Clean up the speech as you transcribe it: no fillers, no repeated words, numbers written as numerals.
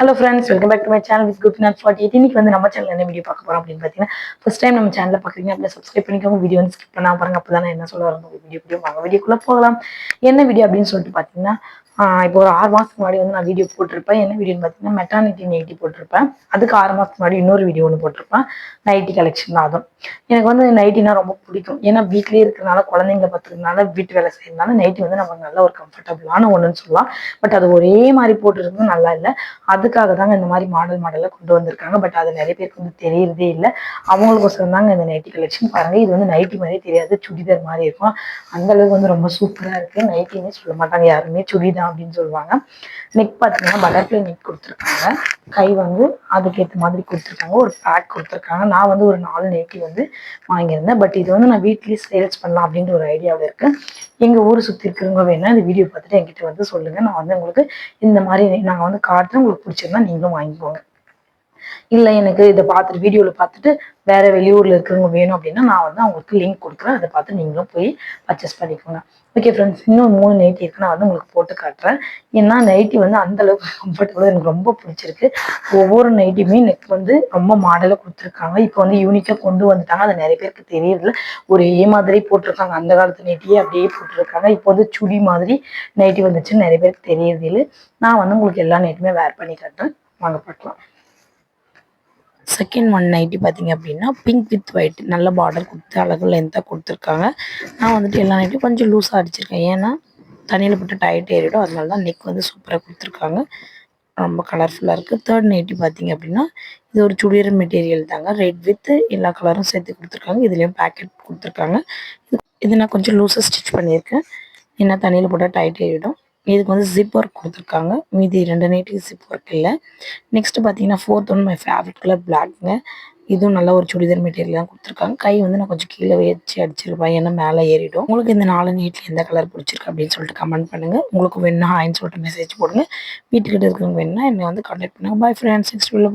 Hello friends, welcome back to my channel with Goopinath48. இன்னைக்கு வந்து நம்ம சேனல்ல என்ன வீடியோ பார்க்க போறோம் அப்படின்னு பார்த்தீங்கன்னா, ஃபர்ஸ்ட் டைம் நம்ம சேனலை பார்க்குறீங்க அப்படின்னா சப்ஸ்கிரைப் பண்ணிக்கோங்க. வீடியோ வந்து ஸ்கிப் பண்ணாம பாருங்க. அப்பதான் நான் என்ன சொல்ல வரேன் வீடியோ வாங்க வீடியோக்குள்ள போகலாம். என்ன வீடியோ அப்படின்னு சொல்லிட்டு பார்த்தீங்கன்னா, இப்போ ஒரு 6 மாசத்துக்கு முன்னாடி வந்து நான் வீடியோ போட்டிருப்பேன். என்ன வீடியோன்னு பார்த்தீங்கன்னா, மெட்டர்னிட்டி நைட்டி போட்டிருப்பேன். அதுக்கு 6 மாசத்துக்கு முன்னாடி இன்னொரு வீடியோ ஒன்று போட்டிருப்பேன். நைட்டி கலெக்ஷன் தான் அதுவும். எனக்கு வந்து நைட்டினா ரொம்ப பிடிக்கும். ஏன்னா வீட்லயே இருக்கிறனால, குழந்தைங்களை பார்த்துக்கிறதுனால, வீட்டு வேலை செய்யறதுனால நைட்டி வந்து நமக்கு நல்ல ஒரு கம்ஃபர்டபுளான ஒன்றுன்னு சொல்லலாம். பட் அது ஒரே மாதிரி போட்டுருக்கும் நல்லா இல்லை. அதுக்காக தாங்க இந்த மாதிரி மாடலாக கொண்டு வந்திருக்காங்க. பட் அது நிறைய பேருக்கு வந்து தெரியறதே இல்லை. அவங்களுக்கோசரம் தாங்க இந்த நைட்டி கலெக்ஷன் பாருங்க. இது வந்து நைட்டி மாதிரியே தெரியாது, சுடிதார் மாதிரி இருக்கும். அந்த அளவுக்கு வந்து ரொம்ப சூப்பரா இருக்கு. நைட்டின்னு சொல்ல மாட்டாங்க யாருமே, சுடிதான் அப்படின்னு சொல்லுவாங்க. நெக் பார்த்தீங்கன்னா பட்டர்ஃப்ளை நெக் கொடுத்துருக்காங்க. கை வந்து அதுக்கேற்ற மாதிரி கொடுத்துருக்காங்க. ஒரு பேக் கொடுத்துருக்காங்க. நான் வந்து ஒரு 4 நைட்டி வந்து வாங்கியிருந்தேன். பட் இது வந்து நான் வீட்லயே சேல்ஸ் பண்ணலாம் அப்படின்ற ஒரு ஐடியாவில் இருக்கு. எங்க ஊரை சுற்றி இருக்கிறவங்க வேணா இந்த வீடியோ பார்த்துட்டு என்கிட்ட வந்து சொல்லுங்க. நான் வந்து உங்களுக்கு இந்த மாதிரி நாங்கள் வந்து காட்டுறேன். உங்களுக்கு பிடிச்சிருந்தா நீங்களும் வாங்கிக்கோங்க. இல்லை எனக்கு இதை பார்த்துட்டு வீடியோவில் பார்த்துட்டு வேற வெளியூர்ல இருக்கிறவங்க வேணும் அப்படின்னா நான் வந்து அவங்களுக்கு லிங்க் கொடுக்குறேன். அதை பார்த்து நீங்களும் போய் பர்ச்சேஸ் பண்ணிக்கோங்க. ஓகே ஃப்ரெண்ட்ஸ், இன்னும் 3 நைட்டி இருக்கு. நான் வந்து உங்களுக்கு போட்டு காட்டுறேன். ஏன்னா நைட்டி வந்து அந்த அளவுக்கு கம்ஃபர்டபுளாக எனக்கு ரொம்ப பிடிச்சிருக்கு. ஒவ்வொரு நைட்டியுமே நெக் வந்து ரொம்ப மாடலாக கொடுத்துருக்காங்க. இப்போ வந்து யூனிக்காக கொண்டு வந்துட்டாங்க. அது நிறைய பேருக்கு தெரியறதில்ல. ஒரே மாதிரி போட்டிருக்காங்க. அந்த காலத்து நைட்டியே அப்படியே போட்டிருக்காங்க. இப்போ வந்து சுடி மாதிரி நைட்டி வந்துச்சுன்னு நிறைய பேருக்கு தெரியறதில்லை. நான் வந்து உங்களுக்கு எல்லா நைட்டுமே வேர் பண்ணி காட்டுறேன். வாங்க பார்க்கலாம். செகண்ட் ஒன் நைட்டி பார்த்தீங்க அப்படின்னா பிங்க் வித் ஒயிட் நல்ல பார்டர் கொடுத்து அழகு லென்த்தாக கொடுத்துருக்காங்க. நான் வந்துட்டு எல்லா நைட்டும் கொஞ்சம் லூஸாக அடிச்சிருக்கேன். ஏன்னா தண்ணியில் போட்டு டைட் ஏறிடும். அதனால தான் நெக் வந்து சூப்பராக கொடுத்துருக்காங்க. ரொம்ப கலர்ஃபுல்லாக இருக்குது. தேர்ட் நைட்டி பார்த்தீங்க அப்படின்னா இது ஒரு சுடிதார் மெட்டீரியல் தாங்க. ரெட் வித் எல்லா கலரும் சேர்த்து கொடுத்துருக்காங்க. இதுலேயும் பேக்கெட் கொடுத்துருக்காங்க. இது நான் கொஞ்சம் லூஸாக ஸ்டிச் பண்ணியிருக்கேன். ஏன்னா தண்ணியில் போட்டால் டைட் ஏறிடும். இதுக்கு வந்து ஜிப் ஒர்க் கொடுத்துருக்காங்க. மீதி 2 நைட்டுக்கு ஜிப் ஒர்க் இல்லை. நெக்ஸ்ட் பார்த்தீங்கன்னா fourth one my favourite colour பிளாக்ங்க. இதுவும் நல்ல ஒரு சுடிதார் மெட்டீரியல் தான் கொடுத்துருக்காங்க. கை வந்து நான் கொஞ்சம் கீழே வச்சு அடிச்சிருப்பேன். ஏன்னா மேலே ஏறிடும். உங்களுக்கு இந்த 4 நைட்டில் எந்த கலர் பிடிச்சிருக்கு அப்படின்னு சொல்லிட்டு கமெண்ட் பண்ணுங்கள். உங்களுக்கு வேணும்னா ஹாய்ன்னு சொல்லிட்டு மெசேஜ் போடுங்க. வீட்டுக்கிட்ட இருக்கிறவங்க வேணும்னா என்னை வந்து கான்டாக்ட் பண்ணுங்கள். பை ஃப்ரெண்ட்ஸ், நெக்ஸ்ட் வீடியோவில்